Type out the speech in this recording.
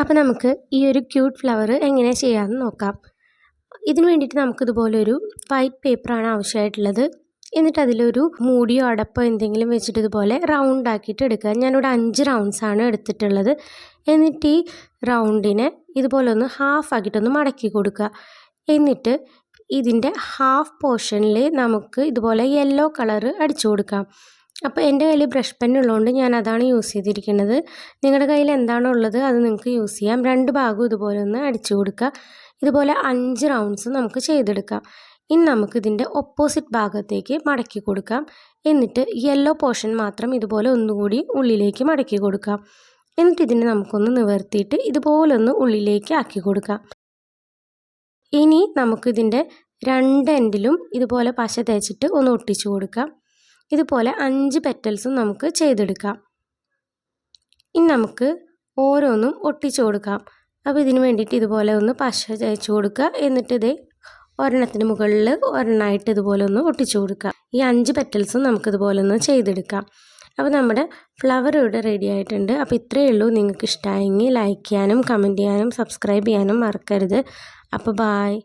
അപ്പോൾ നമുക്ക് ഈ ഒരു ക്യൂട്ട് ഫ്ലവർ എങ്ങനെ ചെയ്യാമെന്ന് നോക്കാം. ഇതിന് വേണ്ടിയിട്ട് നമുക്കിതുപോലൊരു വൈറ്റ് പേപ്പറാണ് ആവശ്യമായിട്ടുള്ളത്. എന്നിട്ട് അതിലൊരു മൂടിയോ അടപ്പോ എന്തെങ്കിലും വെച്ചിട്ട് ഇതുപോലെ റൗണ്ട് ആക്കിയിട്ട് എടുക്കുക. ഞാനിവിടെ 5 റൗണ്ട്സാണ് എടുത്തിട്ടുള്ളത്. എന്നിട്ട് ഈ റൗണ്ടിനെ ഇതുപോലെ ഒന്ന് ഹാഫ് ആക്കിയിട്ടൊന്ന് മടക്കി കൊടുക്കുക. എന്നിട്ട് ഇതിൻ്റെ ഹാഫ് പോർഷനിൽ നമുക്ക് ഇതുപോലെ യെല്ലോ കളറ് അടിച്ചു കൊടുക്കാം. അപ്പോൾ എൻ്റെ കയ്യിൽ ബ്രഷ് പെൻ ഉള്ളതുകൊണ്ട് ഞാൻ അതാണ് യൂസ് ചെയ്തിരിക്കുന്നത്. നിങ്ങളുടെ കയ്യിൽ എന്താണോ ഉള്ളത് അത് നിങ്ങൾക്ക് യൂസ് ചെയ്യാം. 2 ഭാഗവും ഇതുപോലെ ഒന്ന് അടിച്ചു കൊടുക്കുക. ഇതുപോലെ 5 റൗണ്ട്സ് നമുക്ക് ചെയ്തെടുക്കാം. ഇനി നമുക്കിതിൻ്റെ ഓപ്പോസിറ്റ് ഭാഗത്തേക്ക് മടക്കി കൊടുക്കാം. എന്നിട്ട് യെല്ലോ പോർഷൻ മാത്രം ഇതുപോലെ ഒന്നുകൂടി ഉള്ളിലേക്ക് മടക്കി കൊടുക്കാം. എന്നിട്ട് ഇതിനെ നമുക്കൊന്ന് നിവർത്തിയിട്ട് ഇതുപോലെ ഒന്ന് ഉള്ളിലേക്ക് ആക്കി കൊടുക്കാം. ഇനി നമുക്കിതിൻ്റെ 2 എൻഡിലും ഇതുപോലെ പശ തേച്ചിട്ട് ഒന്ന് ഒട്ടിച്ചു കൊടുക്കാം. ഇതുപോലെ 5 പെറ്റൽസും നമുക്ക് ചെയ്തെടുക്കാം. ഇനി നമുക്ക് ഓരോന്നും ഒട്ടിച്ചു കൊടുക്കാം. അപ്പോൾ ഇതിന് വേണ്ടിയിട്ട് ഇതുപോലെ ഒന്ന് പശ തേച്ച് കൊടുക്കുക. എന്നിട്ട് ഇത് ഒരെണ്ണത്തിന് മുകളിൽ ഒരെണ്ണമായിട്ട് ഇതുപോലെ ഒന്ന് ഒട്ടിച്ചു കൊടുക്കുക. ഈ 5 പെറ്റൽസും നമുക്കിതുപോലെ ഒന്ന് ചെയ്തെടുക്കാം. അപ്പോൾ നമ്മുടെ ഫ്ലവർ ഇവിടെ റെഡി ആയിട്ടുണ്ട്. അപ്പോൾ ഇത്രയേ ഉള്ളൂ. നിങ്ങൾക്ക് ഇഷ്ടമായെങ്കിൽ ലൈക്ക് ചെയ്യാനും കമൻറ്റ് ചെയ്യാനും സബ്സ്ക്രൈബ് ചെയ്യാനും മറക്കരുത്. അപ്പോൾ ബായ്.